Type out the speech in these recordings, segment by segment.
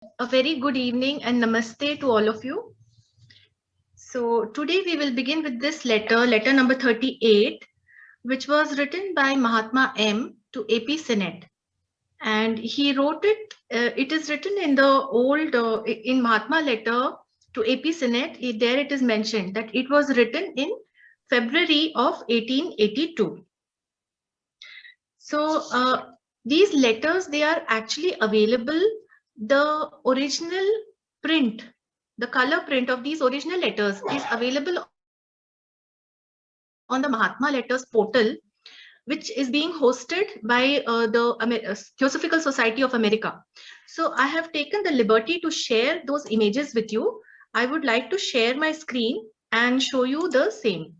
A very good evening and namaste to all of you. So, today we will begin with this letter number 38, which was written by Mahatma M to AP Senate. And he wrote it, it is written in the in Mahatma letter to AP Senate. There it is mentioned that it was written in February of 1882. So, these letters, they are actually available. The original print, the color print of these original letters is available on the Mahatma Letters portal, which is being hosted by the Theosophical Society of America. So I have taken the liberty to share those images with you. I would like to share my screen and show you the same.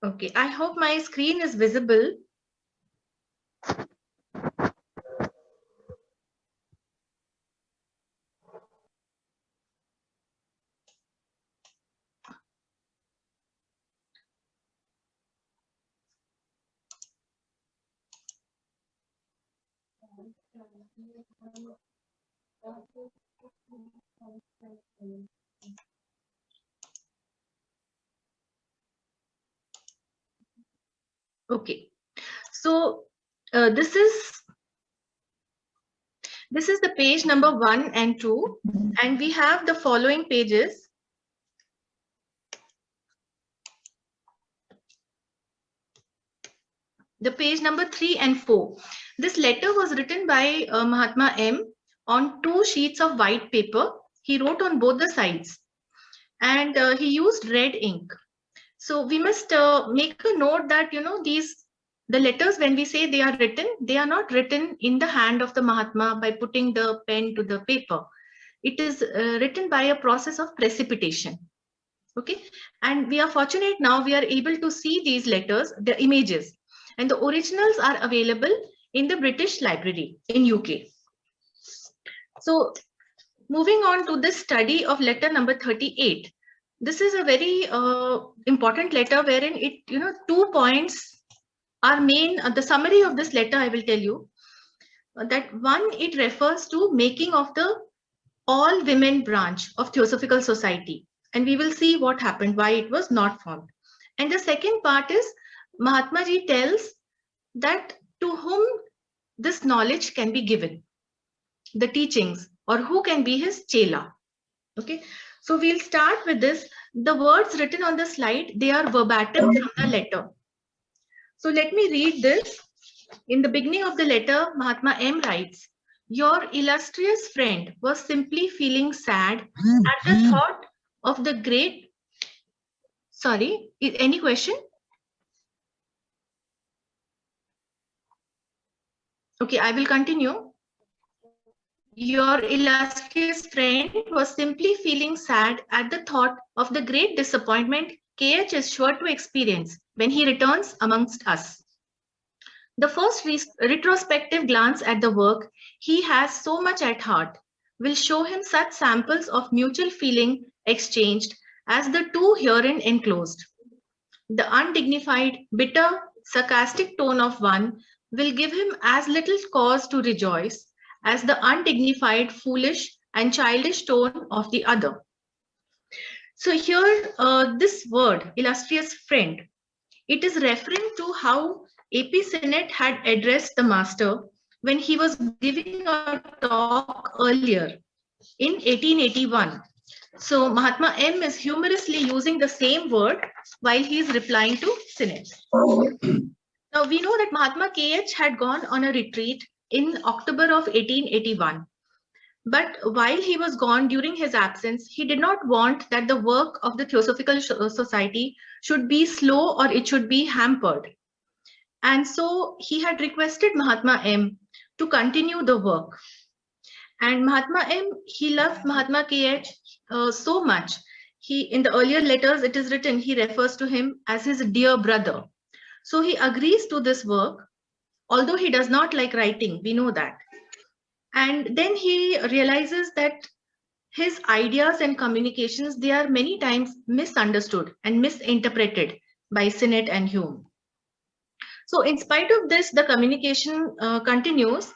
Okay, I hope my screen is visible. Okay, so this is the page number 1 and 2, and we have the following pages. The page number 3 and 4. This letter was written by Mahatma M on 2 sheets of white paper. He wrote on both the sides, and he used red ink. So we must make a note that the letters, when we say they are written, they are not written in the hand of the Mahatma by putting the pen to the paper. It is written by a process of precipitation. Okay, and we are fortunate now we are able to see these letters, the images, and the originals are available in the British Library in UK. So moving on to this study of letter number 38. This is a very important letter wherein 2 points are main. The summary of this letter I will tell you that one, it refers to making of the all women branch of Theosophical Society, and we will see what happened, why it was not formed. And the second part is Mahatma Ji tells that to whom this knowledge can be given, the teachings, or who can be his chela. Okay, so we'll start with this. The words written on the slide, they are verbatim from the letter. So let me read this. In the beginning of the letter, Mahatma M writes, "Your illustrious friend was simply feeling sad at the thought of the great..." Sorry, any question? Okay, I will continue. Your illustrious friend was simply feeling sad at the thought of the great disappointment KH is sure to experience when he returns amongst us. The first retrospective glance at the work he has so much at heart will show him such samples of mutual feeling exchanged as the two herein enclosed. The undignified, bitter, sarcastic tone of one will give him as little cause to rejoice as the undignified, foolish, and childish tone of the other. So here, this word, illustrious friend, it is referring to how AP Senate had addressed the master when he was giving a talk earlier in 1881. So Mahatma M is humorously using the same word while he is replying to Senate. Now we know that Mahatma KH had gone on a retreat in October of 1881. But while he was gone, during his absence, he did not want that the work of the Theosophical Society should be slow or it should be hampered. And so he had requested Mahatma M to continue the work. And Mahatma M, he loved Mahatma KH so much. in the earlier letters, it is written, he refers to him as his dear brother. So he agrees to this work, although he does not like writing, we know that. And then he realizes that his ideas and communications, they are many times misunderstood and misinterpreted by Sinnett and Hume. So in spite of this, the communication continues,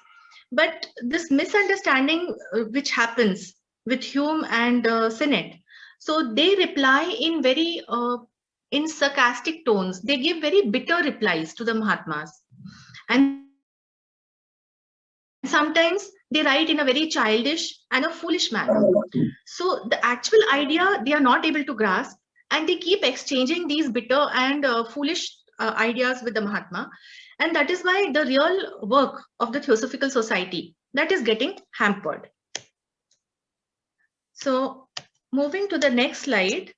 but this misunderstanding which happens with Hume and Sinnett, so they reply in very in sarcastic tones. They give very bitter replies to the Mahatmas, and sometimes they write in a very childish and a foolish manner. So the actual idea they are not able to grasp, and they keep exchanging these bitter and foolish ideas with the Mahatma. And that is why the real work of the Theosophical Society, that is getting hampered. So moving to the next slide.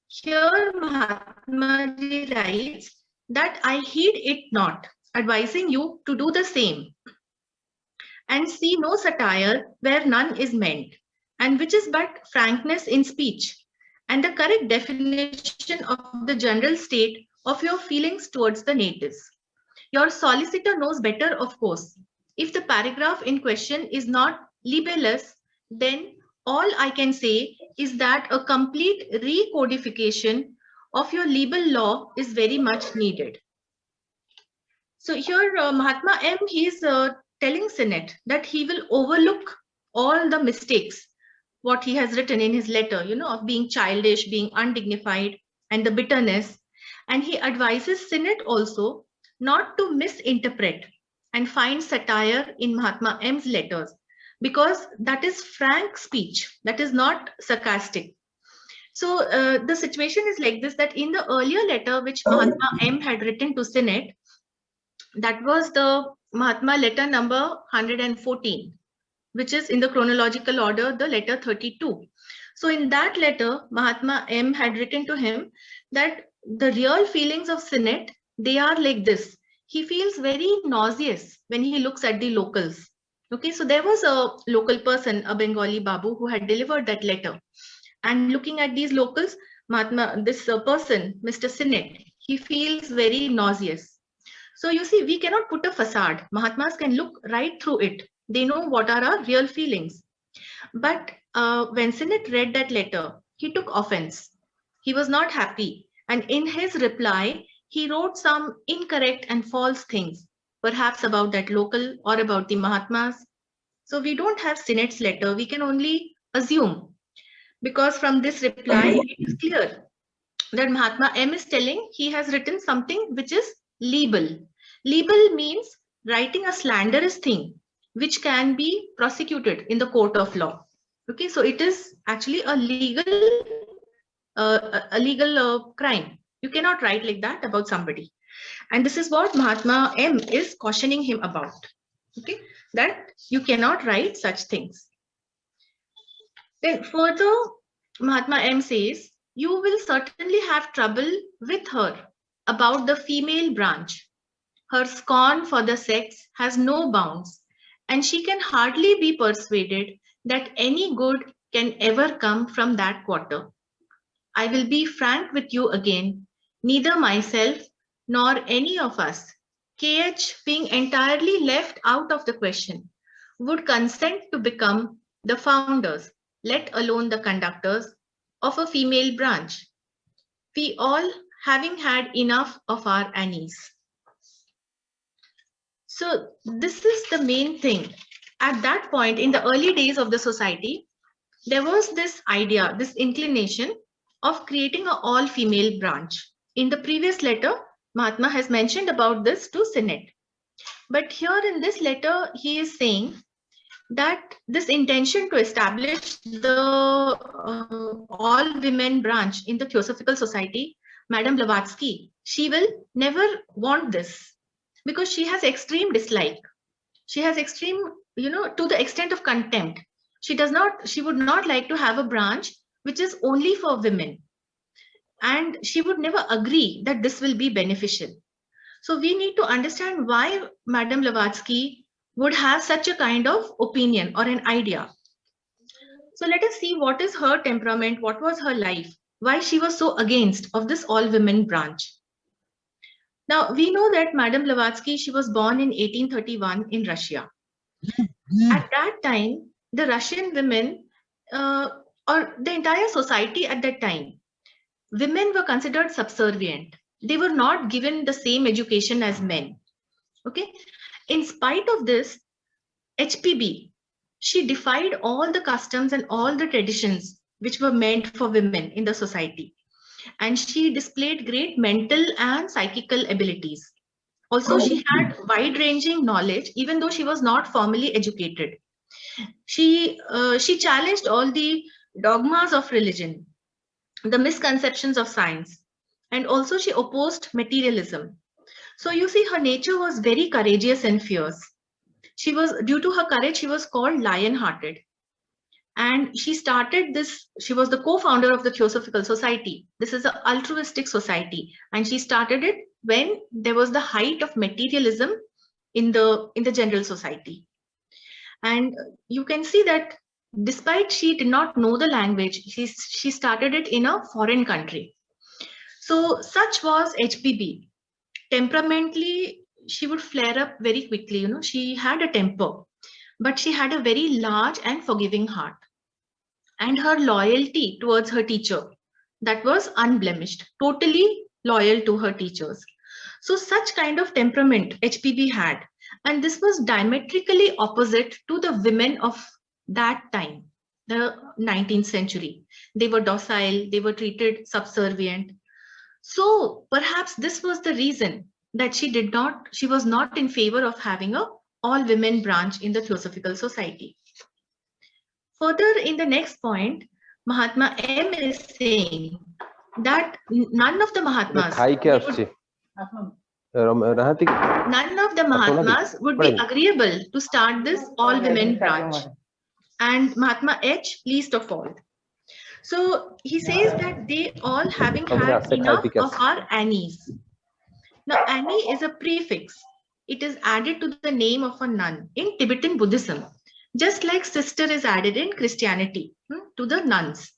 Here Mahatma Ji writes that I heed it not, advising you to do the same, and see no satire where none is meant, and which is but frankness in speech, and the correct definition of the general state of your feelings towards the natives. Your solicitor knows better, of course. If the paragraph in question is not libellous, then all I can say is that a complete recodification of your libel law is very much needed. So here Mahatma M, he is telling Sinnett that he will overlook all the mistakes, what he has written in his letter, of being childish, being undignified, and the bitterness. And he advises Sinnett also not to misinterpret and find satire in Mahatma M's letters, because that is frank speech, that is not sarcastic. So the situation is like this, that in the earlier letter which Mahatma M had written to Sinnett, that was the Mahatma letter number 114, which is in the chronological order, the letter 32. So in that letter, Mahatma M had written to him that the real feelings of Sinnett, they are like this. He feels very nauseous when he looks at the locals. Okay, so there was a local person, a Bengali Babu, who had delivered that letter. And looking at these locals, this person, Mr. Sinnett, he feels very nauseous. So you see, we cannot put a facade. Mahatmas can look right through it. They know what are our real feelings. But when Sinnett read that letter, he took offense. He was not happy. And in his reply, he wrote some incorrect and false things, perhaps about that local or about the Mahatmas. So we don't have Sinnett's letter. We can only assume, because from this reply, it is clear that Mahatma M is telling he has written something which is libel. Libel means writing a slanderous thing which can be prosecuted in the court of law. Okay, so it is actually a legal crime. You cannot write like that about somebody. And this is what Mahatma M is cautioning him about. Okay, that you cannot write such things. Then further, Mahatma M says, you will certainly have trouble with her about the female branch. Her scorn for the sex has no bounds, and she can hardly be persuaded that any good can ever come from that quarter. I will be frank with you again. Neither myself nor any of us, KH being entirely left out of the question, would consent to become the founders, let alone the conductors, of a female branch. We all having had enough of our Annies. So this is the main thing. At that point, in the early days of the society, there was this idea, this inclination of creating an all-female branch. In the previous letter, Mahatma has mentioned about this to Sinnett. But here in this letter, he is saying that this intention to establish the all-women branch in the Theosophical Society, Madame Blavatsky, she will never want this, because she has extreme dislike. She has extreme, to the extent of contempt. She would not like to have a branch which is only for women. And she would never agree that this will be beneficial. So we need to understand why Madame Blavatsky would have such a kind of opinion or an idea. So let us see what is her temperament, what was her life, why she was so against of this all women branch. Now we know that Madame Blavatsky, she was born in 1831 in Russia. At that time, the Russian women or the entire society at that time, women were considered subservient. They were not given the same education as men. Okay. In spite of this, HPB, she defied all the customs and all the traditions which were meant for women in the society. And she displayed great mental and psychical abilities. Also, she had wide-ranging knowledge, even though she was not formally educated. She challenged all the dogmas of religion, the misconceptions of science, and also she opposed materialism. So you see, her nature was very courageous and fierce. She was, due to her courage, she was called lion-hearted. And she started this, she was the co-founder of the Theosophical Society. This is an altruistic society. And she started it when there was the height of materialism in the general society. And you can see that despite she did not know the language, she started it in a foreign country. So such was HPB. Temperamentally, she would flare up very quickly. You know, she had a temper, but she had a very large and forgiving heart. And her loyalty towards her teacher, that was unblemished, totally loyal to her teachers. So such kind of temperament HPB had. And this was diametrically opposite to the women of that time, the 19th century. They were docile, they were treated subservient. So perhaps this was the reason that she was not in favor of having a all women branch in the Theosophical Society. Further, in the next point, Mahatma M is saying that none of the Mahatmas would be agreeable to start this all women branch, and Mahatma H least of all. So he says that they all having had enough of our Annies. Now Annie is a prefix. It is added to the name of a nun in Tibetan Buddhism, just like sister is added in Christianity to the nuns.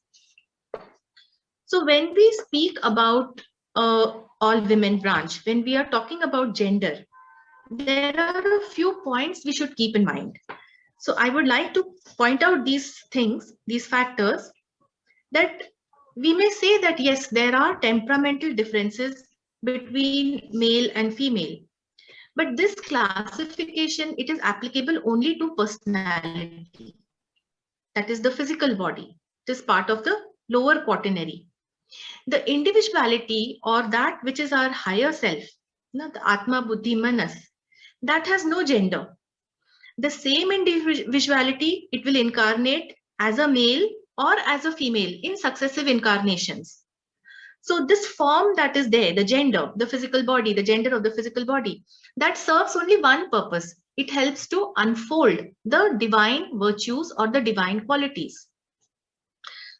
So when we speak about all women branch, when we are talking about gender, there are a few points we should keep in mind. So I would like to point out these things, these factors, that we may say that yes, there are temperamental differences between male and female. But this classification, it is applicable only to personality. That is the physical body. It is part of the lower quaternary. The individuality, or that which is our higher self, the Atma, Buddhi, Manas, that has no gender. The same individuality, it will incarnate as a male or as a female in successive incarnations. So this form that is there, the gender, the physical body, the gender of the physical body, that serves only one purpose. It helps to unfold the divine virtues or the divine qualities.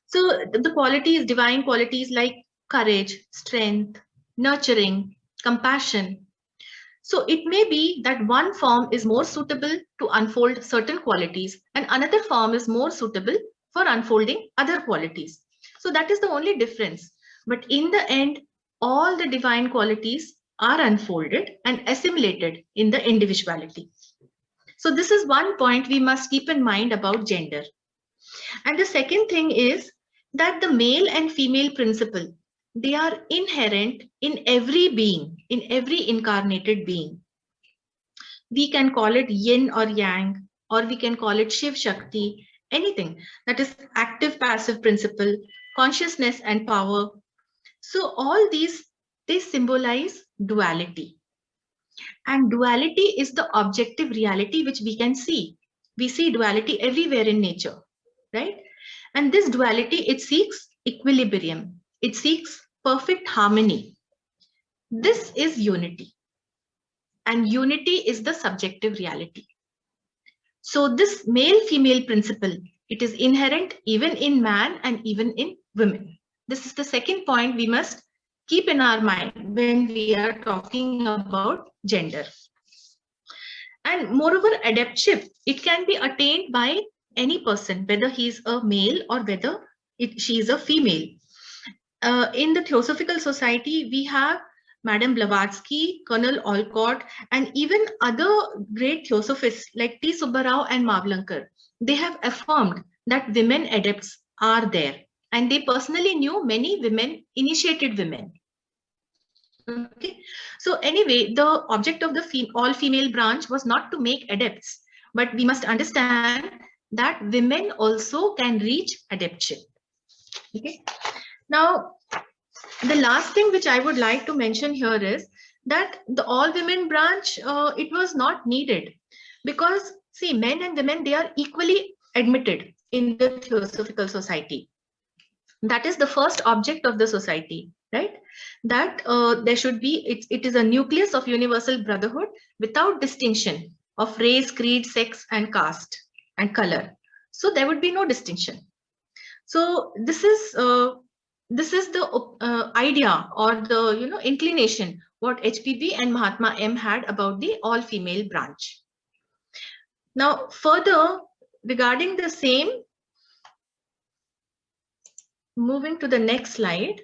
So the qualities, divine qualities like courage, strength, nurturing, compassion. So it may be that one form is more suitable to unfold certain qualities and another form is more suitable for unfolding other qualities. So that is the only difference. But in the end, all the divine qualities are unfolded and assimilated in the individuality. So this is one point we must keep in mind about gender. And the second thing is that the male and female principle, they are inherent in every being, in every incarnated being. We can call it yin or yang, or we can call it Shiv Shakti, anything that is active passive principle, consciousness and power. So all these, they symbolize duality. And duality is the objective reality which we can see. We see duality everywhere in nature, right? And this duality, it seeks equilibrium. It seeks perfect harmony. This is unity. And unity is the subjective reality. So this male-female principle, it is inherent even in man and even in women. This is the second point we must keep in our mind when we are talking about gender. And moreover, adeptship, it can be attained by any person, whether he is a male or whether she is a female. In the Theosophical Society, we have Madame Blavatsky, Colonel Olcott, and even other great theosophists like T. Subbarao and Mavlankar. They have affirmed that women adepts are there, and they personally knew many women, initiated women. Okay, so anyway, the object of the all-female branch was not to make adepts, but we must understand that women also can reach adeptship. Okay, now the last thing which I would like to mention here is that the all-women branch, it was not needed, because see, men and women, they are equally admitted in the Theosophical Society. That is the first object of the society, right? That there should be, it is a nucleus of universal brotherhood without distinction of race, creed, sex, and caste and color. So there would be no distinction. So this is the idea or the inclination what HPB and Mahatma M had about the all-female branch. Now, further regarding the same, moving to the next slide.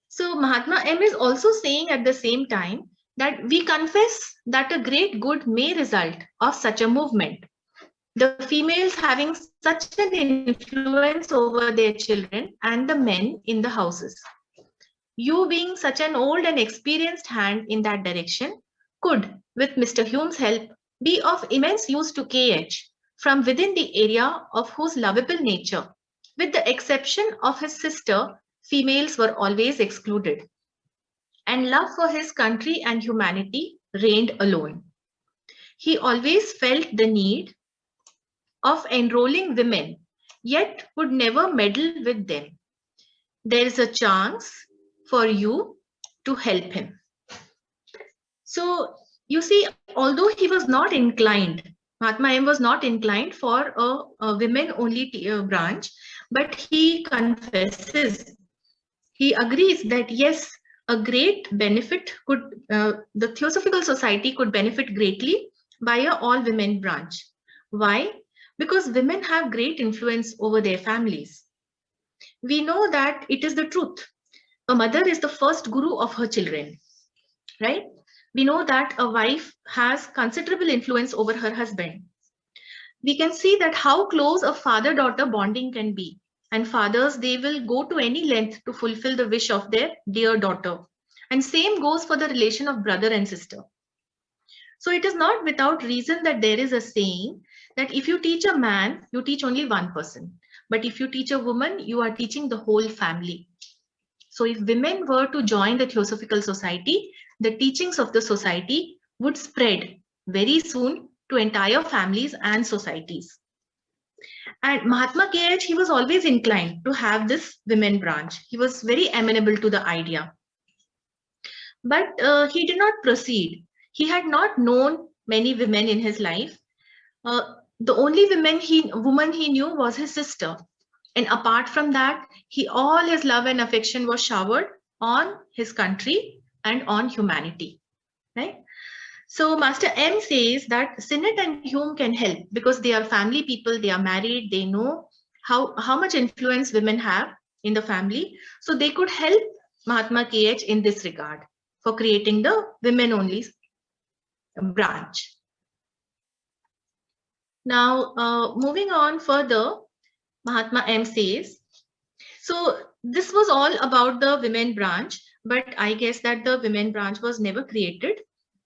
So Mahatma M is also saying at the same time that we confess that a great good may result of such a movement. The females having such an influence over their children and the men in the houses. You being such an old and experienced hand in that direction could, with Mr. Hume's help, be of immense use to KH from within the area of whose lovable nature, with the exception of his sister, females were always excluded, and love for his country and humanity reigned alone. He always felt the need of enrolling women, yet would never meddle with them. There is a chance for you to help him. So you see, although he was not inclined, Mahatma M was not inclined for a women-only branch, but he confesses, he agrees that yes, a great benefit could, the Theosophical Society could benefit greatly by a all-women branch. Why? Because women have great influence over their families. We know that it is the truth. A mother is the first guru of her children, right? We know that a wife has considerable influence over her husband. We can see that how close a father-daughter bonding can be. And fathers, they will go to any length to fulfill the wish of their dear daughter. And same goes for the relation of brother and sister. So it is not without reason that there is a saying that if you teach a man, you teach only one person. But if you teach a woman, you are teaching the whole family. So if women were to join the Theosophical Society, the teachings of the society would spread very soon to entire families and societies. And Mahatma KH, he was always inclined to have this women branch. He was very amenable to the idea. But he did not proceed. He had not known many women in his life. The only woman he knew was his sister. And apart from that, all his love and affection was showered on his country and on humanity, right? So Master M says that Sinnett and Hume can help because they are family people, they are married, they know how much influence women have in the family. So they could help Mahatma KH in this regard for creating the women-only branch. Now, moving on further, Mahatma M says, so this was all about the women branch, but I guess that the women branch was never created.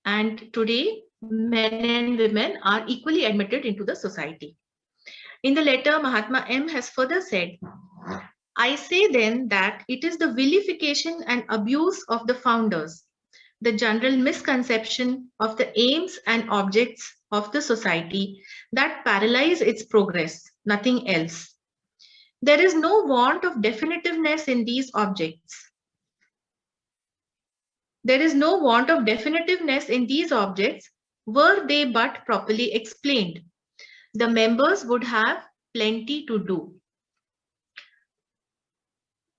And today, men and women are equally admitted into the society. In the letter, Mahatma M has further said, I say then that it is the vilification and abuse of the founders, the general misconception of the aims and objects of the society that paralyze its progress, nothing else. There is no want of definitiveness in these objects. There is no want of definitiveness in these objects were they but properly explained. The members would have plenty to do.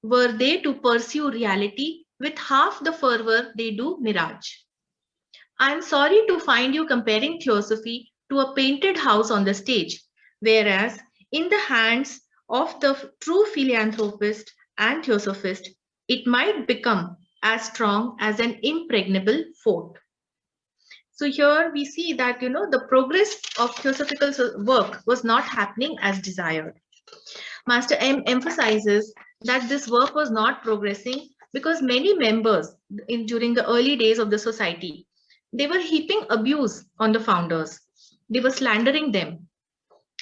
Were they to pursue reality with half the fervor they do mirage. I'm sorry to find you comparing theosophy to a painted house on the stage, whereas in the hands of the true philanthropist and theosophist, it might become as strong as an impregnable fort. So here we see that, the progress of theosophical work was not happening as desired. Master M emphasizes that this work was not progressing because many members during the early days of the society, they were heaping abuse on the founders. They were slandering them.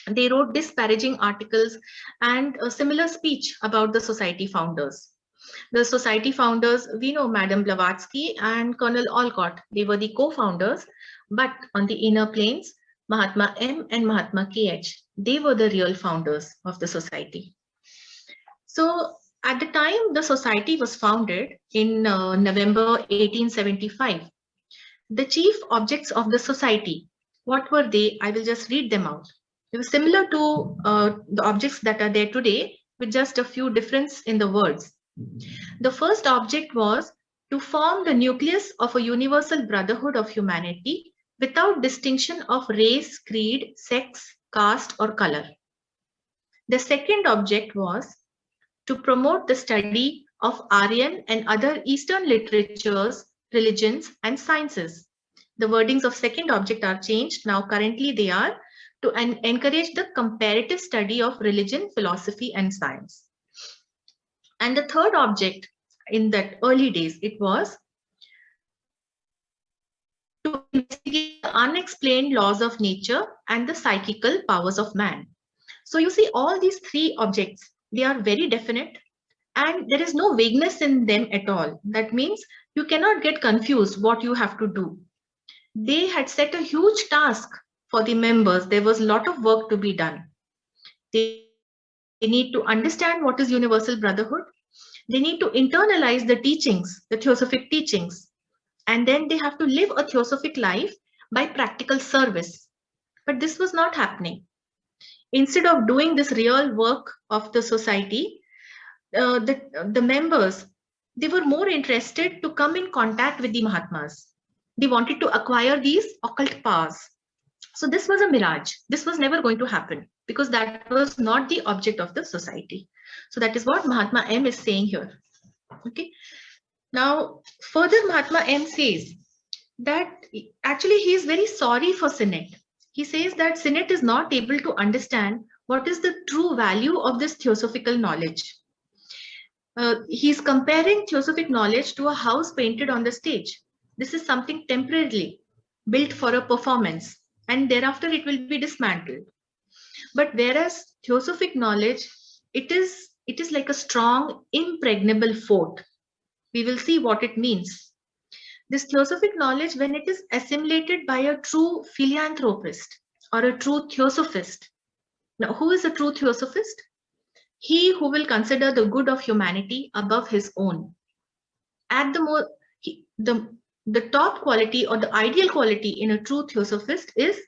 They wrote disparaging articles and a similar speech about the society founders. The society founders, we know Madame Blavatsky and Colonel Olcott, they were the co-founders, but on the inner planes, Mahatma M and Mahatma KH, they were the real founders of the society. So at the time the society was founded in November 1875, the chief objects of the society, what were they? I will just read them out. They were similar to the objects that are there today, with just a few difference in the words. The first object was to form the nucleus of a universal brotherhood of humanity without distinction of race, creed, sex, caste, or color. The second object was to promote the study of Aryan and other Eastern literatures, religions, and sciences. The wordings of second object are changed. Now, currently, they are to encourage the comparative study of religion, philosophy, and science. And the third object in that early days, it was to investigate the unexplained laws of nature and the psychical powers of man. So you see all these three objects, they are very definite and there is no vagueness in them at all. That means you cannot get confused what you have to do. They had set a huge task for the members. There was a lot of work to be done. They need to understand what is universal brotherhood. They need to internalize the teachings, the theosophic teachings, and then they have to live a theosophic life by practical service. But this was not happening. Instead of doing this real work of the society, the members, they were more interested to come in contact with the Mahatmas. They wanted to acquire these occult powers. So this was a mirage. This was never going to happen because that was not the object of the society. So that is what Mahatma M is saying here. Okay. Now, further Mahatma M says that actually he is very sorry for Sinnett. He says that Sinnett is not able to understand what is the true value of this theosophical knowledge. He's comparing theosophic knowledge to a house painted on the stage. This is something temporarily built for a performance, and thereafter it will be dismantled. But whereas theosophic knowledge, it is like a strong, impregnable fort. We will see what it means. This theosophic knowledge, when it is assimilated by a true philanthropist or a true theosophist. Now, who is a true theosophist? He who will consider the good of humanity above his own. At the top quality or the ideal quality in a true theosophist is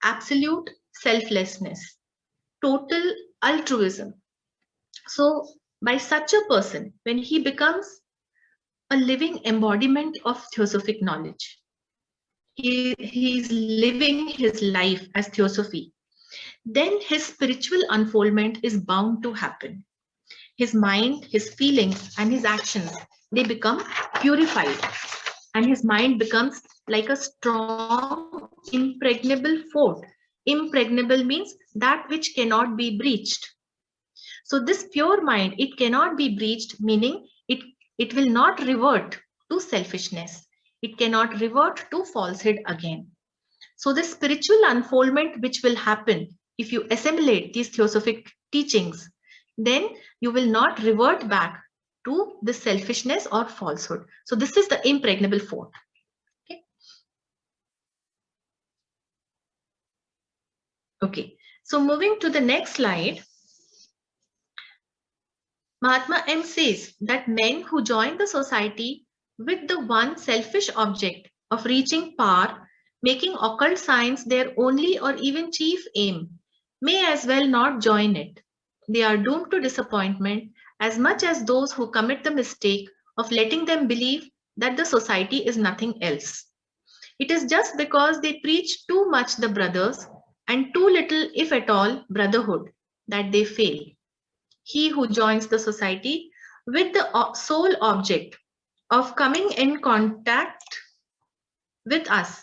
absolute selflessness, total altruism. So by such a person, when he becomes a living embodiment of theosophic knowledge, he is living his life as theosophy, then his spiritual unfoldment is bound to happen. His mind, his feelings, and his actions, they become purified. And his mind becomes like a strong, impregnable fort. Impregnable means that which cannot be breached. So this pure mind, it cannot be breached, meaning it will not revert to selfishness. It cannot revert to falsehood again. So the spiritual unfoldment which will happen if you assimilate these theosophic teachings, then you will not revert back to the selfishness or falsehood. So this is the impregnable fort. Okay. Okay. So moving to the next slide, Mahatma M says that men who join the society with the one selfish object of reaching power, making occult science their only or even chief aim, may as well not join it. They are doomed to disappointment as much as those who commit the mistake of letting them believe that the society is nothing else. It is just because they preach too much the brothers and too little, if at all, brotherhood that they fail. He who joins the society with the sole object of coming in contact with us,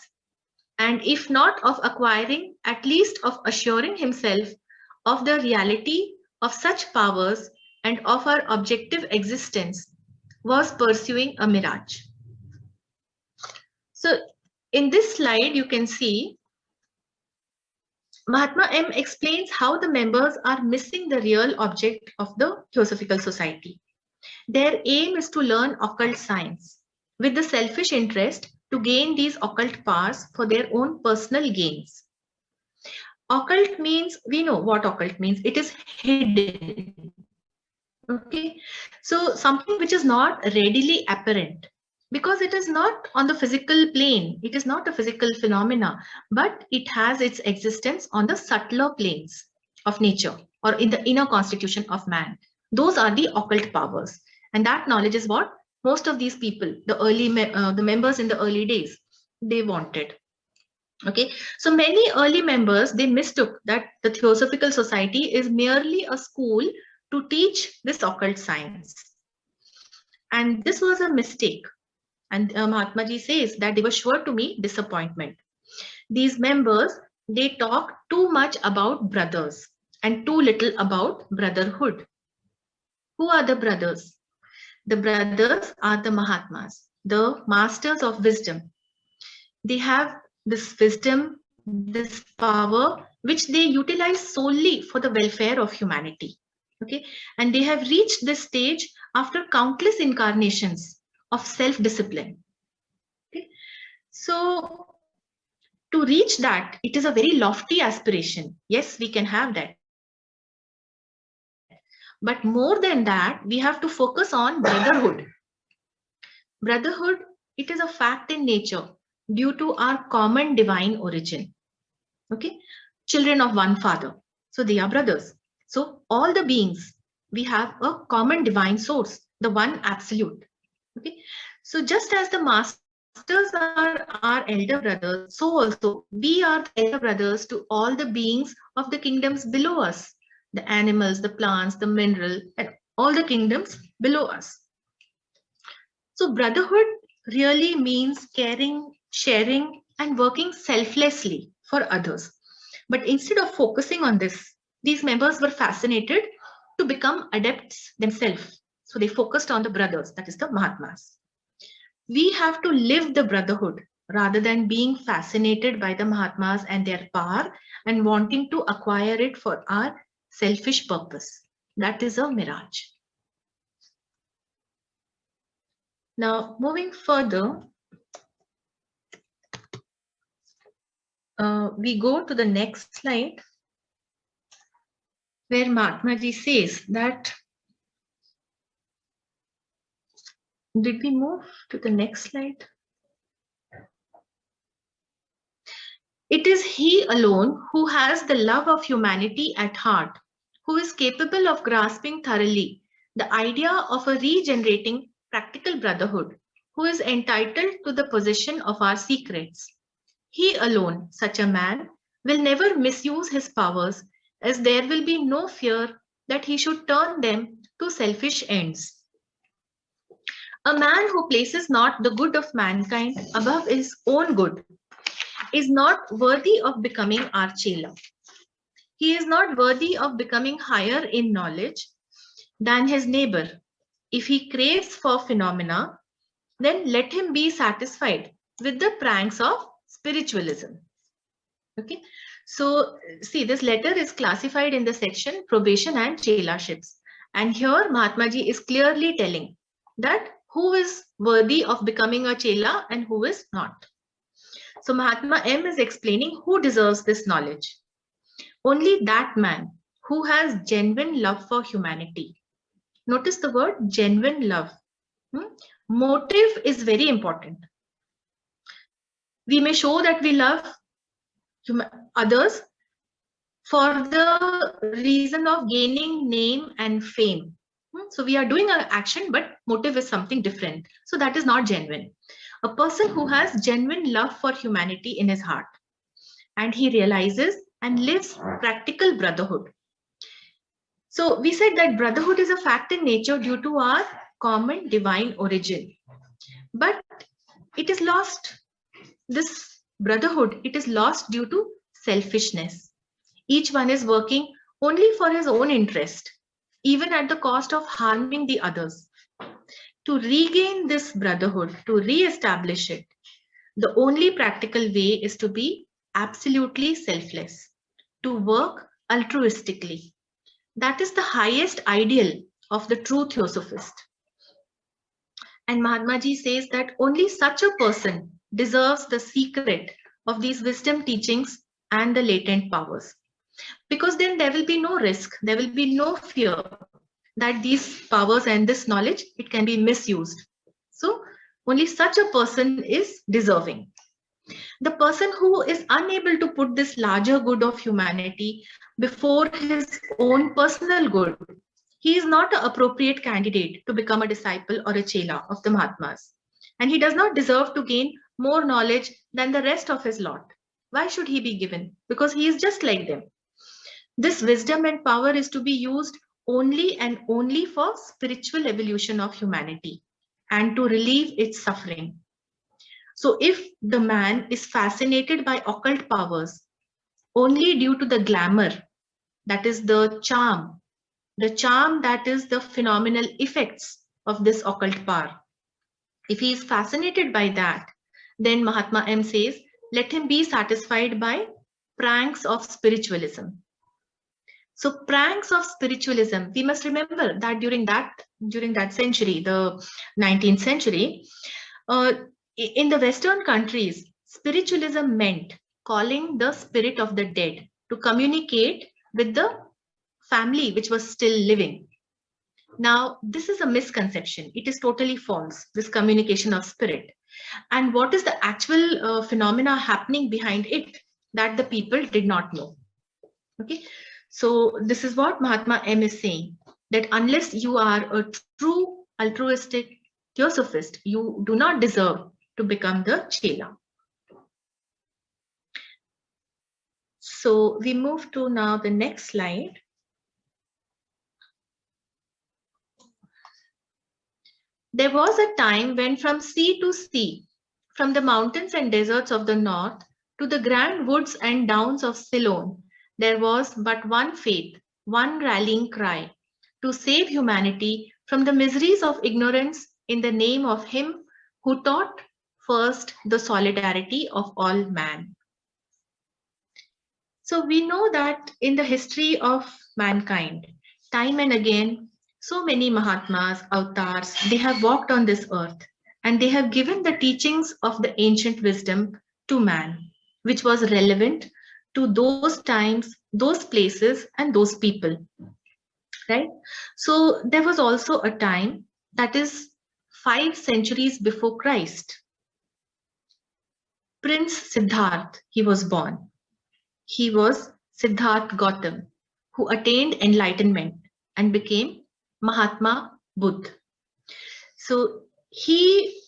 and if not of acquiring, at least of assuring himself of the reality of such powers and of our objective existence, was pursuing a mirage. So in this slide, you can see Mahatma M explains how the members are missing the real object of the Theosophical Society. Their aim is to learn occult science with the selfish interest to gain these occult powers for their own personal gains. Occult means, we know what occult means, it is hidden. Okay, so something which is not readily apparent, because it is not on the physical plane, it is not a physical phenomena, but it has its existence on the subtler planes of nature or in the inner constitution of man. Those are the occult powers, and that knowledge is what most of these people, the members in the early days, they wanted. Okay, so many early members, they mistook that the Theosophical Society is merely a school to teach this occult science. And this was a mistake. And Mahatma Ji says that they were sure to meet disappointment. These members, they talk too much about brothers and too little about brotherhood. Who are the brothers? The brothers are the Mahatmas, the masters of wisdom. They have this wisdom, this power, which they utilize solely for the welfare of humanity. Okay, and they have reached this stage after countless incarnations of self-discipline. Okay, so to reach that, it is a very lofty aspiration. Yes, we can have that. But more than that, we have to focus on brotherhood. Brotherhood, it is a fact in nature due to our common divine origin. Okay, children of one father, so they are brothers. So all the beings, we have a common divine source, the one absolute. Okay, so just as the masters are our elder brothers, so also we are the elder brothers to all the beings of the kingdoms below us, the animals, the plants, the mineral, and all the kingdoms below us. So brotherhood really means caring, sharing, and working selflessly for others. But instead of focusing on this, these members were fascinated to become adepts themselves. So they focused on the brothers, that is the Mahatmas. We have to live the brotherhood rather than being fascinated by the Mahatmas and their power and wanting to acquire it for our selfish purpose. That is a mirage. Now, moving further, we go to the next slide, where Mahatma Ji says that, did we move to the next slide? It is he alone who has the love of humanity at heart, who is capable of grasping thoroughly the idea of a regenerating practical brotherhood, who is entitled to the possession of our secrets. He alone, such a man, will never misuse his powers, as there will be no fear that he should turn them to selfish ends. A man who places not the good of mankind above his own good is not worthy of becoming our chela. He is not worthy of becoming higher in knowledge than his neighbor. If he craves for phenomena, then let him be satisfied with the pranks of spiritualism. Okay, so see, this letter is classified in the section probation and chelaships, and here Mahatma Ji is clearly telling that who is worthy of becoming a chela and who is not. So Mahatma M is explaining who deserves this knowledge. Only that man who has genuine love for humanity. Notice the word genuine love. Motive is very important. We may show that we love others for the reason of gaining name and fame. So we are doing an action, but motive is something different. So that is not genuine. a person who has genuine love for humanity in his heart, and he realizes and lives practical brotherhood. So we said that brotherhood is a fact in nature due to our common divine origin, but it is lost. This brotherhood, it is lost due to selfishness. Each one is working only for his own interest, even at the cost of harming the others. To regain this brotherhood, to re-establish it, the only practical way is to be absolutely selfless, to work altruistically. That is the highest ideal of the true theosophist. And Mahatma Ji says that only such a person deserves the secret of these wisdom teachings and the latent powers. Because then there will be no risk, there will be no fear that these powers and this knowledge, it can be misused. So only such a person is deserving. The person who is unable to put this larger good of humanity before his own personal good, he is not an appropriate candidate to become a disciple or a chela of the Mahatmas. And he does not deserve to gain more knowledge than the rest of his lot. Why should he be given? Because he is just like them. This wisdom and power is to be used only and only for spiritual evolution of humanity and to relieve its suffering. So if the man is fascinated by occult powers only due to the glamour, that is the charm that is the phenomenal effects of this occult power, if he is fascinated by that, then Mahatma M says, let him be satisfied by pranks of spiritualism. So pranks of spiritualism, we must remember that during that century, the 19th century, in the Western countries, spiritualism meant calling the spirit of the dead to communicate with the family which was still living. Now, this is a misconception. It is totally false, this communication of spirit. And what is the actual phenomena happening behind it that the people did not know? Okay, so this is what Mahatma M is saying, that unless you are a true altruistic theosophist, you do not deserve to become the chela. So we move to now the next slide. There was a time when from sea to sea, from the mountains and deserts of the north to the grand woods and downs of Ceylon, there was but one faith, one rallying cry, to save humanity from the miseries of ignorance in the name of him who taught first the solidarity of all man. So we know that in the history of mankind, time and again, so many Mahatmas, avatars, they have walked on this earth and they have given the teachings of the ancient wisdom to man, which was relevant to those times, those places, and those people. Right? So there was also a time, that is 5 centuries before Christ. Prince Siddharth, he was born. He was Siddharth Gautam, who attained enlightenment and became Mahatma Buddha. So he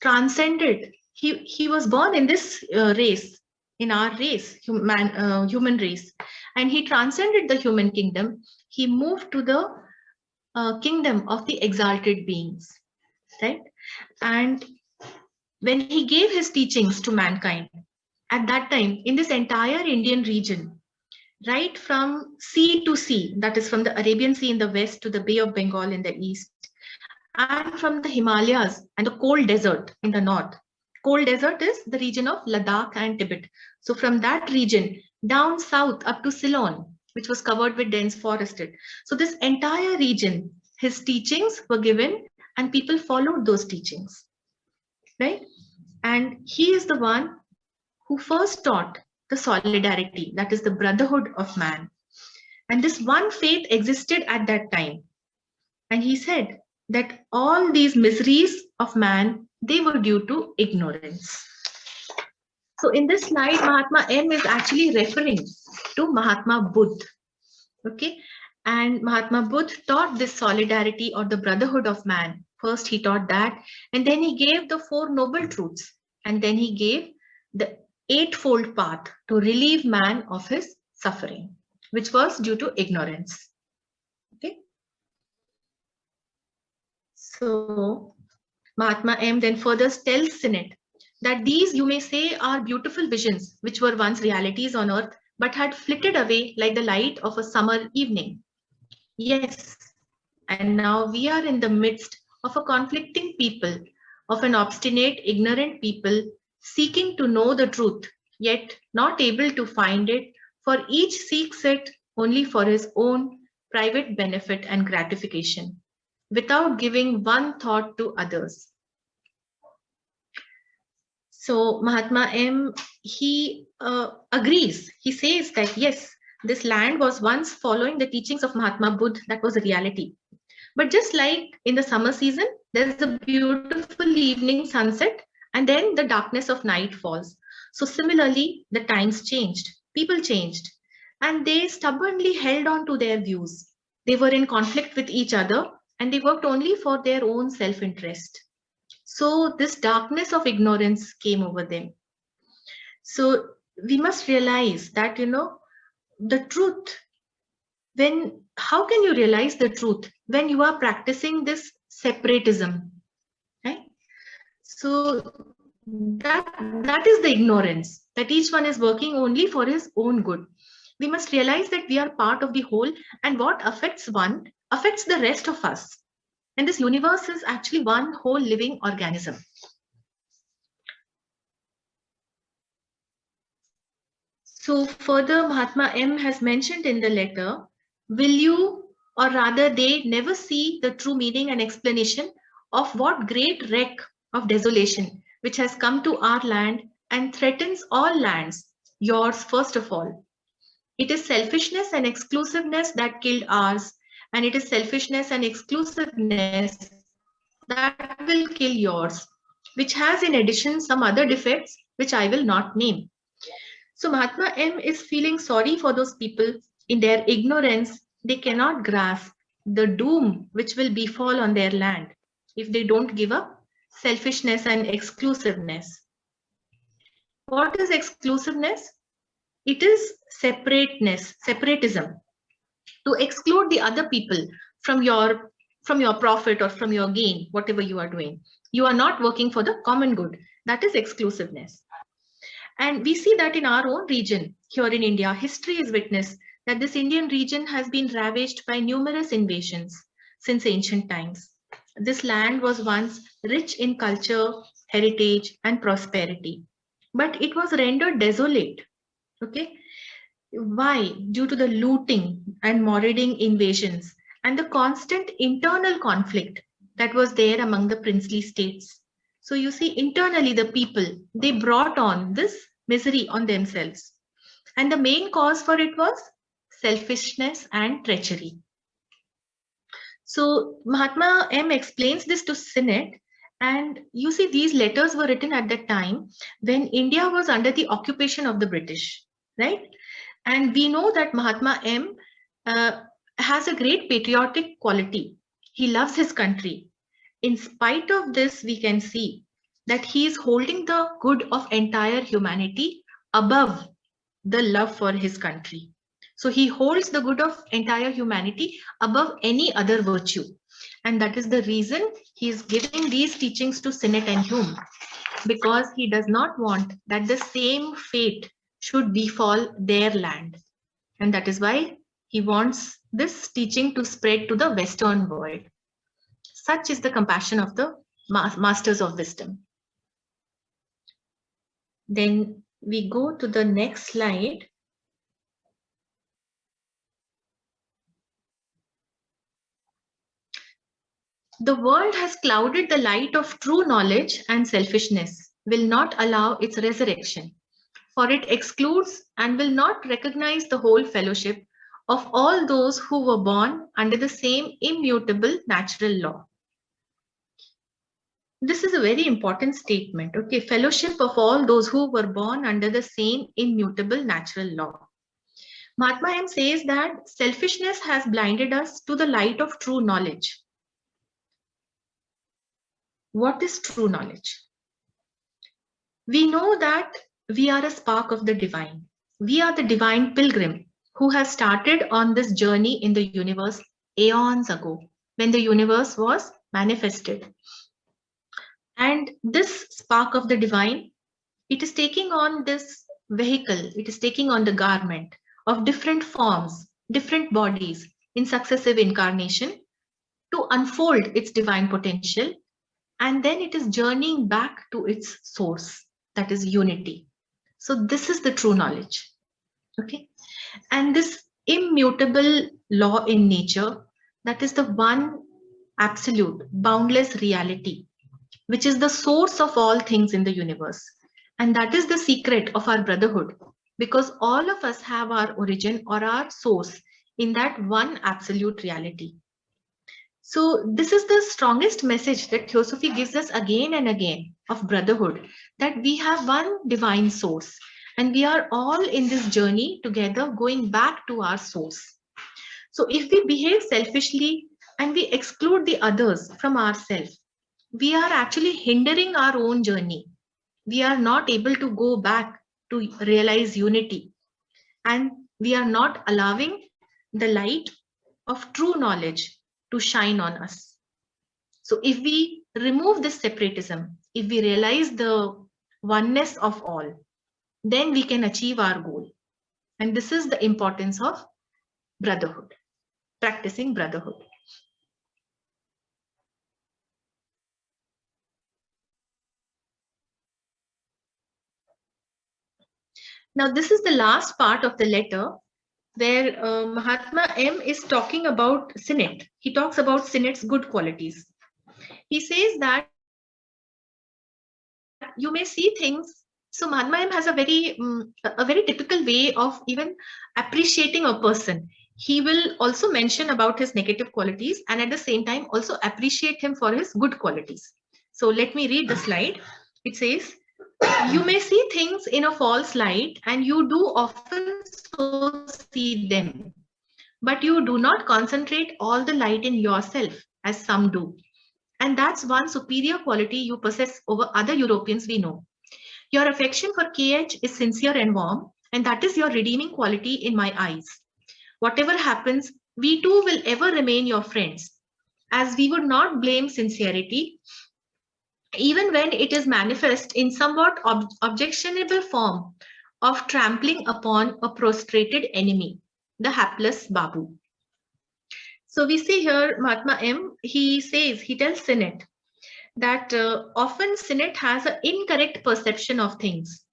transcended, he was born in this race, in our race, human race, and he transcended the human kingdom. He moved to the kingdom of the exalted beings, right? And when he gave his teachings to mankind, at that time, in this entire Indian region, right from sea to sea, that is from the Arabian Sea in the west to the Bay of Bengal in the east, and from the Himalayas and the cold desert in the north. Cold desert is the region of Ladakh and Tibet. So from that region down south up to Ceylon, which was covered with dense forested. So this entire region, his teachings were given and people followed those teachings, right? And he is the one who first taught the solidarity, that is the brotherhood of man. And this one faith existed at that time. And he said that all these miseries of man, they were due to ignorance. So in this slide, Mahatma M is actually referring to Mahatma Buddha. Okay, and Mahatma Buddha taught this solidarity or the brotherhood of man First, he taught that, and then he gave the 4 noble truths, and then he gave the eightfold path to relieve man of his suffering, which was due to ignorance. Okay. So, Mahatma M then further tells Sinnett that these, you may say, are beautiful visions which were once realities on earth but had flitted away like the light of a summer evening. Yes, and now we are in the midst of a conflicting people, of an obstinate, ignorant people seeking to know the truth, yet not able to find it, for each seeks it only for his own private benefit and gratification, without giving one thought to others. So Mahatma M, he agrees. He says that yes, this land was once following the teachings of Mahatma Buddha. That was a reality. But just like in the summer season, there's a beautiful evening sunset and then the darkness of night falls. So similarly, the times changed, people changed, and they stubbornly held on to their views. They were in conflict with each other and they worked only for their own self-interest. So this darkness of ignorance came over them. So we must realize that, the truth, how can you realize the truth when you are practicing this separatism, right? So that is the ignorance, that each one is working only for his own good. We must realize that we are part of the whole, and what affects one affects the rest of us. And this universe is actually one whole living organism. So further, Mahatma M has mentioned in the letter, will you, or rather they, never see the true meaning and explanation of what great wreck of desolation which has come to our land and threatens all lands, yours first of all. It is selfishness and exclusiveness that killed ours, and it is selfishness and exclusiveness that will kill yours, which has in addition some other defects which I will not name. So Mahatma M is feeling sorry for those people. In their ignorance, they cannot grasp the doom which will befall on their land if they don't give up selfishness and exclusiveness. What is exclusiveness? It is separatism, to exclude the other people from your profit or from your gain, whatever you are doing. You are not working for the common good. That is exclusiveness. And we see that in our own region, here in India, history is witness that this Indian region has been ravaged by numerous invasions since ancient times. This land was once rich in culture, heritage, and prosperity, but it was rendered desolate. Okay. Why? Due to the looting and marauding invasions and the constant internal conflict that was there among the princely states. So you see, internally the people, they brought on this misery on themselves. And the main cause for it was selfishness and treachery. So Mahatma M explains this to Sinnett, and you see these letters were written at that time when India was under the occupation of the British, right? And we know that Mahatma M has a great patriotic quality. He loves his country. In spite of this, we can see that he is holding the good of entire humanity above the love for his country. So he holds the good of entire humanity above any other virtue. And that is the reason he is giving these teachings to Sinnett and Hume, because he does not want that the same fate should befall their land. And that is why he wants this teaching to spread to the Western world. Such is the compassion of the masters of wisdom. Then we go to the next slide. The world has clouded the light of true knowledge, and selfishness will not allow its resurrection, for it excludes and will not recognize the whole fellowship of all those who were born under the same immutable natural law. This is a very important statement. Okay, fellowship of all those who were born under the same immutable natural law. Mahatma M says that selfishness has blinded us to the light of true knowledge. What is true knowledge? We know that we are a spark of the divine. We are the divine pilgrim who has started on this journey in the universe aeons ago, when the universe was manifested. And this spark of the divine, it is taking on this vehicle, it is taking on the garment of different forms, different bodies in successive incarnation to unfold its divine potential, and then it is journeying back to its source, that is unity. So this is the true knowledge. Okay. And this immutable law in nature, that is the one absolute, boundless reality, which is the source of all things in the universe. And that is the secret of our brotherhood, because all of us have our origin or our source in that one absolute reality. So this is the strongest message that Theosophy gives us again and again of brotherhood, that we have one divine source and we are all in this journey together going back to our source. So if we behave selfishly and we exclude the others from ourselves, we are actually hindering our own journey. We are not able to go back to realize unity, and we are not allowing the light of true knowledge to shine on us. So if we remove this separatism, if we realize the oneness of all, then we can achieve our goal. And this is the importance of brotherhood, practicing brotherhood. Now, this is the last part of the letter where Mahatma M is talking about Sinnett. He talks about Sinnett's good qualities. He says that you may see things. So Mahatma M has a very typical way of even appreciating a person. He will also mention about his negative qualities and at the same time also appreciate him for his good qualities. So let me read the slide. It says, you may see things in a false light and you do often so see them, but you do not concentrate all the light in yourself as some do. And that's one superior quality you possess over other Europeans we know. Your affection for KH is sincere and warm, and that is your redeeming quality in my eyes. Whatever happens, we too will ever remain your friends, as we would not blame sincerity, even when it is manifest in somewhat objectionable form of trampling upon a prostrated enemy, the hapless Babu. So we see here Mahatma M, he tells Sinnett that often Sinnett has an incorrect perception of things,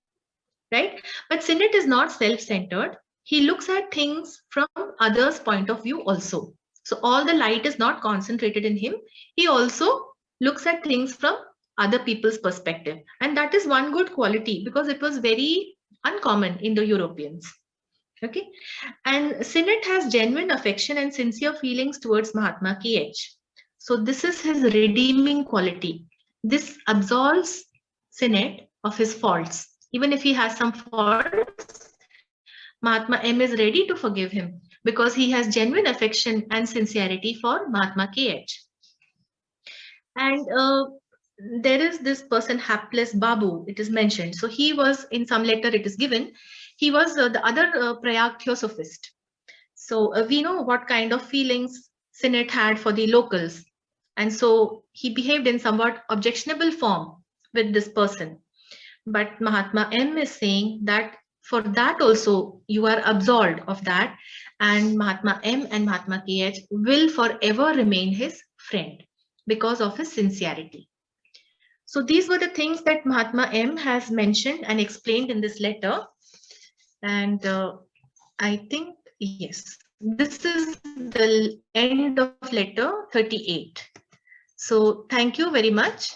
right? But Sinnett is not self-centered. He looks at things from others' point of view also. So all the light is not concentrated in him. He also looks at things from other people's perspective. And that is one good quality because it was very uncommon in the Europeans. Okay. And Sinnett has genuine affection and sincere feelings towards Mahatma KH. So this is his redeeming quality. This absolves Sinnett of his faults. Even if he has some faults, Mahatma M is ready to forgive him because he has genuine affection and sincerity for Mahatma KH. And there is this person, hapless Babu, it is mentioned. So he was, in some letter it is given, he was the other Prayag theosophist. So we know what kind of feelings Sinnett had for the locals. And so he behaved in somewhat objectionable form with this person. But Mahatma M is saying that for that also you are absolved of that, and Mahatma M and Mahatma KH will forever remain his friend because of his sincerity. So these were the things that Mahatma M has mentioned and explained in this letter. And I think, yes, this is the end of letter 38. So thank you very much.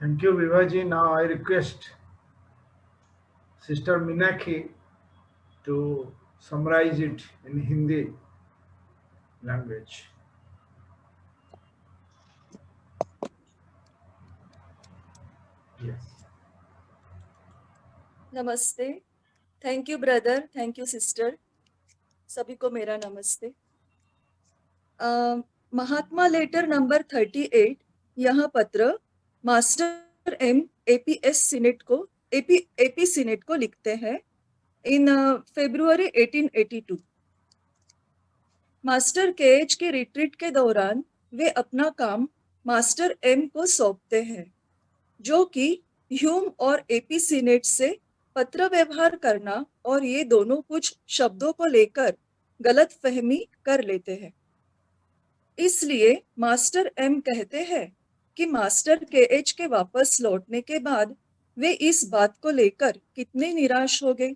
Thank you, Vivaji. Now I request Sister Minakshi to summarize it in Hindi language. Yes. नमस्ते. Thank you brother, thank you sister. सभी को मेरा नमस्ते. महात्मा letter number 38, यह पत्र master M AP senate को लिखते हैं इन February 1882। मास्टर केएच के रिट्रीट के दौरान वे अपना काम मास्टर एम को सौंपते हैं, जो कि ह्यूम और एपी सीनेट से पत्र व्यवहार करना और ये दोनों कुछ शब्दों को लेकर गलत फहमी कर लेते हैं। इसलिए मास्टर एम कहते हैं कि मास्टर केएच के वापस लौटने के बाद वे इस बात को लेकर कितने निराश हो गए।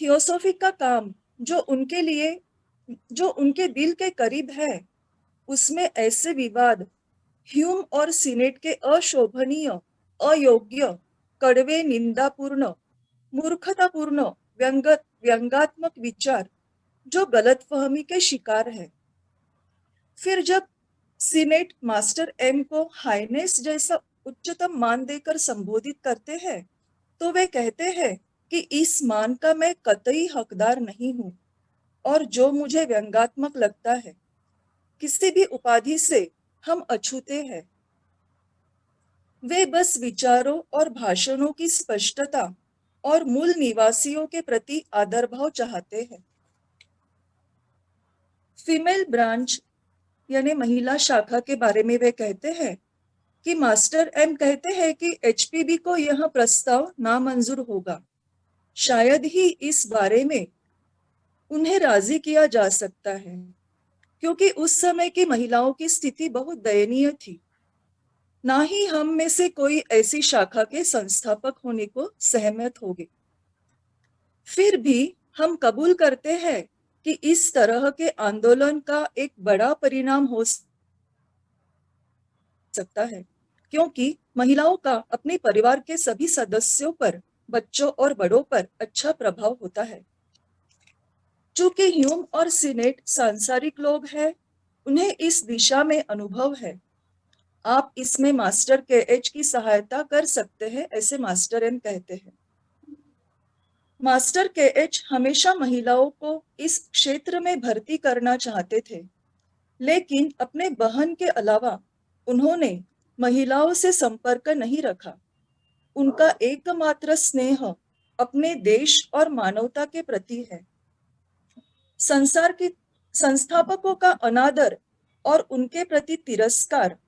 थियोसॉफी का काम जो उनके दिल के करीब है, उसमें ऐसे विवाद ह्यूम और सीनेट के अशोभनीय, अयोग्य, कड़वे, निंदापूर्ण, मूर्खतापूर्ण, व्यंगात्मक विचार जो गलतफहमी के शिकार है। फिर जब सीनेट मास्टर एम को हाइनेस जैसा उच्चतम मान देकर संबोधित करते हैं, तो वे कहते हैं कि इस मान का मैं कतई हकदार नहीं हूं और जो मुझे व्यंगात्मक लगता है, किसी भी उपाधि से हम अछूते हैं। वे बस विचारों और भाषणों की स्पष्टता और मूल निवासियों के प्रति आदरभाव चाहते हैं। फीमेल ब्रांच यानी महिला शाखा के बारे में वे कहते हैं कि मास्टर एम कहते हैं कि एचपीबी को यह प्रस्ताव नामंजूर होगा। शायद ही इस बारे में उन्हें राजी किया जा सकता है, क्योंकि उस समय की महिलाओं की स्थिति बहुत दयनीय थी। ना ही हम में से कोई ऐसी शाखा के संस्थापक होने को सहमत होंगे। फिर भी हम कबूल करते हैं कि इस तरह के आंदोलन का एक बड़ा परिणाम हो सकता है, क्योंकि महिलाओं का अपने परिवार के सभी सदस्यों पर, बच्चों और बड़ों पर अच्छा प्रभाव होता है। चूंकि ह्यूम और सीनेट सांसारिक लोग हैं, उन्हें इस दिशा में अनुभव है। आप इसमें मास्टर केएच की सहायता कर सकते हैं, ऐसे मास्टर एम कहते हैं। मास्टर केएच हमेशा महिलाओं को इस क्षेत्र में भर्ती करना चाहते थे, लेकिन अपने बहन के अलावा उन्होंने महिलाओं से संपर्क नहीं रखा। उनका एकमात्र स्नेह अपने देश और मानवता के प्रति है। संसार के संस्थापकों का अनादर और उनके प्रति तिरस्कार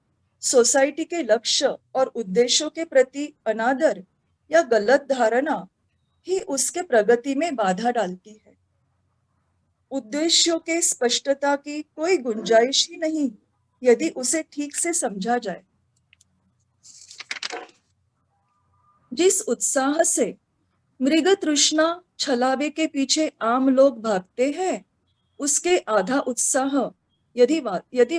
सोसाइटी के लक्ष्य और उद्देश्यों के प्रति अनादर या गलत धारणा ही उसके प्रगति में बाधा डालती है। उद्देश्यों के स्पष्टता की कोई गुंजाइश ही नहीं यदि उसे ठीक से समझा जाए। जिस उत्साह से मृग तृष्णा छलावे के पीछे आम लोग भागते हैं, उसके आधा उत्साह यदि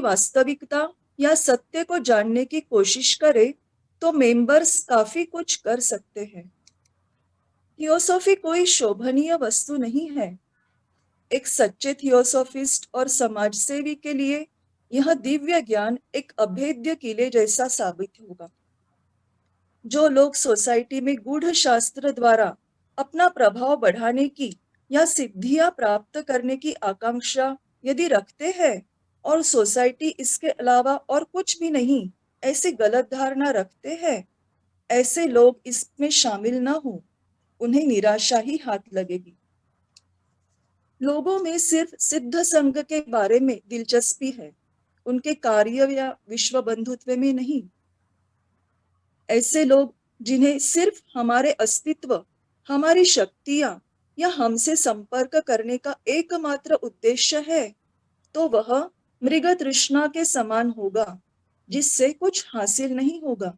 वास्तविकता या सत्य को जानने की कोशिश करे तो मेंबर्स काफी कुछ कर सकते हैं। थियोसॉफी कोई शोभनीय वस्तु नहीं है। एक सच्चे थियोसॉफिस्ट और समाजसेवी के लिए यह दिव्य ज्ञान एक अभेद्य किले जैसा साबित होगा। जो लोग सोसाइटी में गूढ़ शास्त्र द्वारा अपना प्रभाव बढ़ाने की या सिद्धियां प्राप्त करने की आकांक्षा यदि रखते हैं और सोसाइटी इसके अलावा और कुछ भी नहीं ऐसी गलत धारणा रखते हैं, ऐसे लोग इसमें शामिल न हो, उन्हें निराशा ही हाथ लगेगी। लोगों में सिर्फ सिद्ध संघ के बारे में दिलचस्पी है, उनके कार्य या विश्व बंधुत्व में नहीं। ऐसे लोग जिन्हें सिर्फ हमारे अस्तित्व, हमारी शक्तियां या हमसे संपर्क करने का एकमात्र उद्देश्य है, तो वह मृग तृष्णा के समान होगा, जिससे कुछ हासिल नहीं होगा।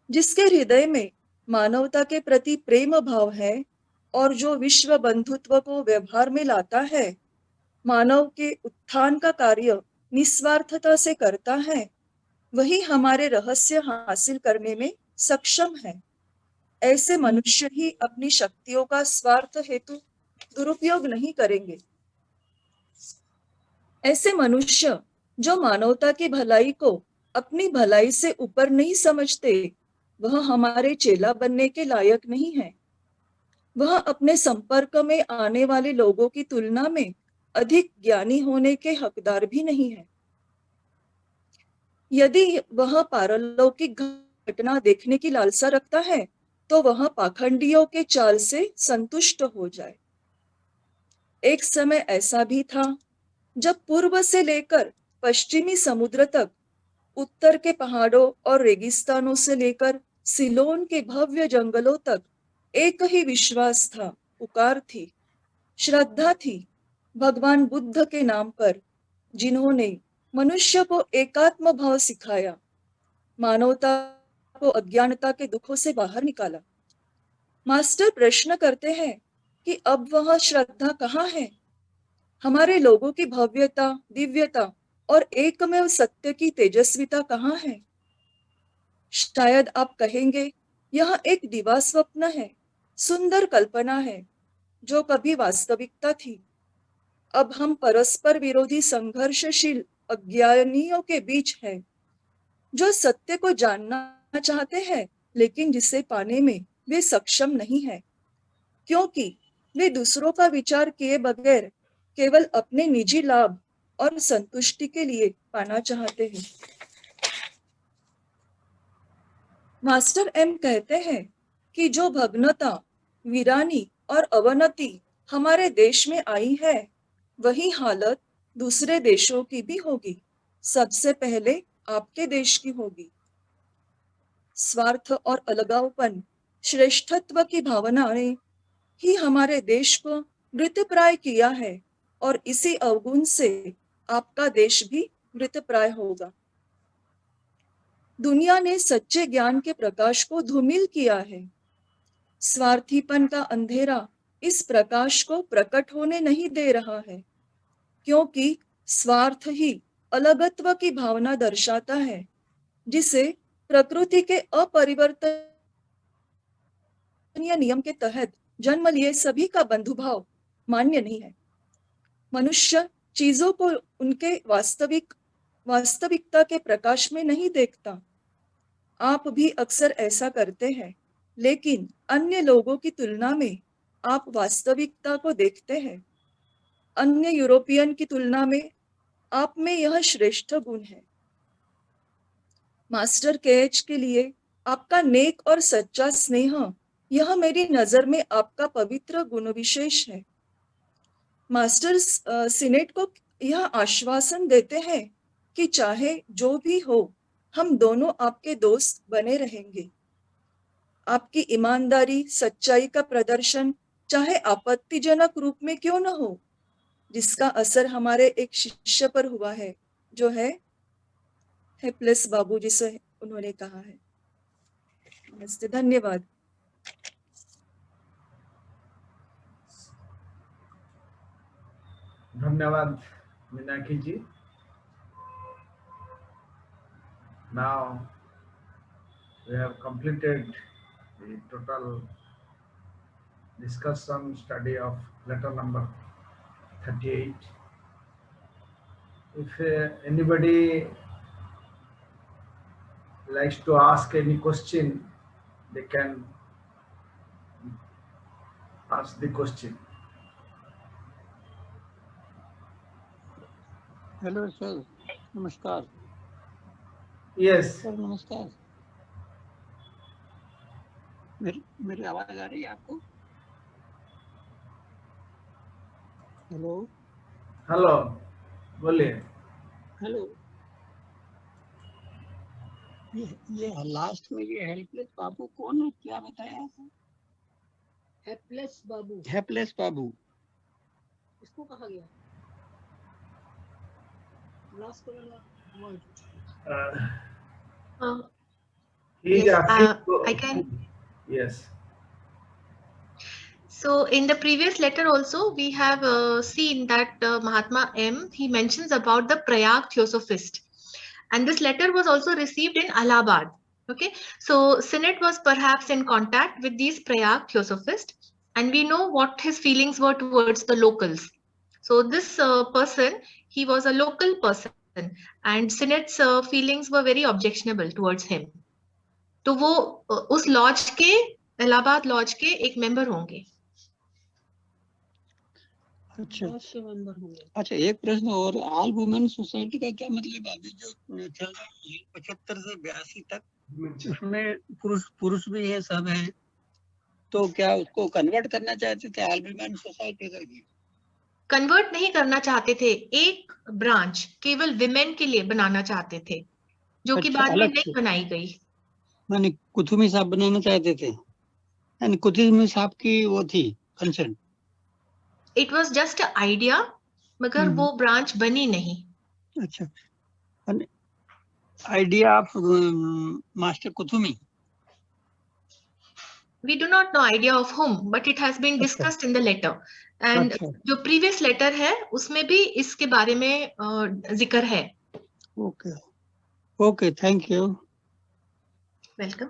जिसके हृदय में मानवता के प्रति प्रेम भाव है और जो विश्व बंधुत्व को व्यवहार में लाता है, मानव के उत्थान का कार्य निस्वार्थता से करता है, वही हमारे रहस्य हासिल करने में सक्षम है। ऐसे मनुष्य ही अपनी शक्तियों का स्वार्थ हेतु दुरुपयोग नहीं करेंगे। ऐसे मनुष्य जो मानवता की भलाई को अपनी भलाई से ऊपर नहीं समझते, वह हमारे चेला बनने के लायक नहीं है। वह अपने संपर्क में आने वाले लोगों की तुलना में अधिक ज्ञानी होने के हकदार भी नहीं है। यदि वह पारलौकिक घटना देखने की लालसा रखता है तो वह पाखंडियों के चाल से संतुष्ट हो जाए। एक समय ऐसा भी था जब पूर्व से लेकर पश्चिमी समुद्र तक, उत्तर के पहाड़ों और रेगिस्तानों से लेकर सिलोन के भव्य जंगलों तक एक ही विश्वास था, पुकार थी, श्रद्धा थी भगवान बुद्ध के नाम पर, जिन्होंने मनुष्य को एकात्म भाव सिखाया, मानवता को अज्ञानता के दुखों से बाहर निकाला। मास्टर प्रश्न करते हैं कि अब वह श्रद्धा कहाँ है? हमारे लोगों की भव्यता, दिव्यता और एकमेव सत्य की तेजस्विता कहाँ है? शायद आप कहेंगे यह एक दिवा स्वप्न है, सुंदर कल्पना है जो कभी वास्तविकता थी। अब हम परस्पर विरोधी संघर्षशील अज्ञानियों के बीच हैं, जो सत्य को जानना चाहते हैं लेकिन जिसे पाने में वे सक्षम नहीं है, क्योंकि वे दूसरों का विचार किए बगैर केवल अपने निजी लाभ और संतुष्टि के लिए पाना चाहते हैं। मास्टर एम कहते हैं कि जो भग्नता, वीरानी और अवनति हमारे देश में आई है, वही हालत दूसरे देशों की भी होगी, सबसे पहले आपके देश की होगी। स्वार्थ और अलगावपन, श्रेष्ठत्व की भावना ने ही हमारे देश को मृतप्राय किया है और इसी अवगुण से आपका देश भी मृतप्राय होगा। दुनिया ने सच्चे ज्ञान के प्रकाश को धूमिल किया है। स्वार्थीपन का अंधेरा इस प्रकाश को प्रकट होने नहीं दे रहा है, क्योंकि स्वार्थ ही अलगत्व की भावना दर्शाता है, जिसे प्रकृति के अपरिवर्तनीय नियम के तहत जन्म लिए सभी का बंधुभाव मान्य नहीं है। मनुष्य चीजों को उनके वास्तविकता के प्रकाश में नहीं देखता। आप भी अक्सर ऐसा करते हैं, लेकिन अन्य लोगों की तुलना में आप वास्तविकता को देखते हैं। अन्य यूरोपियन की तुलना में आप में यह श्रेष्ठ गुण है। मास्टर केएच के लिए आपका नेक और सच्चा स्नेह, यह मेरी नजर में आपका पवित्र गुण विशेष है। मास्टर सीनेट को यह आश्वासन देते हैं कि चाहे जो भी हो, हम दोनों आपके दोस्त बने रहेंगे। आपकी ईमानदारी, सच्चाई का प्रदर्शन चाहे आपत्तिजनक रूप में क्यों न हो, जिसका असर हमारे एक शिष्य पर हुआ है, जो है हेपलेस बाबू, जिसे उन्होंने कहा है। नमस्ते, धन्यवाद। धन्यवाद मीनाक्षी जी। Now we have completed the total discussion study of letter number 38. If anybody likes to ask any question, they can ask the question. Hello sir, नमस्कार। Yes. सर नमस्कार। मेरी आवाज आ रही है आपको? हेलो हेलो, बोलिए। हेलो। ये लास्ट में ये हेल्पलेस बाबू कौन है, क्या बताया आपने? हेल्पलेस बाबू। हेल्पलेस बाबू इसको कहा गया लास्ट वाला word. He is Yes, asking I can. Yes. So in the previous letter also we have seen that Mahatma M, he mentions about the Prayag Theosophist, and this letter was also received in Allahabad. Okay, so Sinnett was perhaps in contact with these Prayag Theosophists, and we know what his feelings were towards the locals. So this person, he was a local person, and Sinnett's feelings were very objectionable towards him. तो वो उस laws के, Allahabad laws के एक member होंगे। अच्छा बहुत से मेंबर होंगे। अच्छा, एक प्रश्न और, ऑल वुमेन सोसाइटी का क्या मतलब? अभी जो चल रहा है 75 से 82 तक, उसमें पुरुष भी है, सब है, तो क्या उसको कन्वर्ट करना चाहते थे ऑल वुमेन सोसाइटी करके? कन्वर्ट नहीं करना चाहते थे, एक ब्रांच केवल विमेन के लिए बनाना चाहते थे, जो कि अच्छा, बाद में अलग नहीं से, बनाई गई। माने कुथुमी साहब बनाना चाहते थे, यानी कुथुमी साहब की वो थी concern. It was just idea, मगर वो ब्रांच बनी नहीं। अच्छा, idea of master Kuthumi. We do not know idea of whom, but it has been अच्छा discussed in the letter. And अच्छा, जो previous letter है उसमें भी इसके बारे में जिक्र है। Okay okay, thank you. Welcome.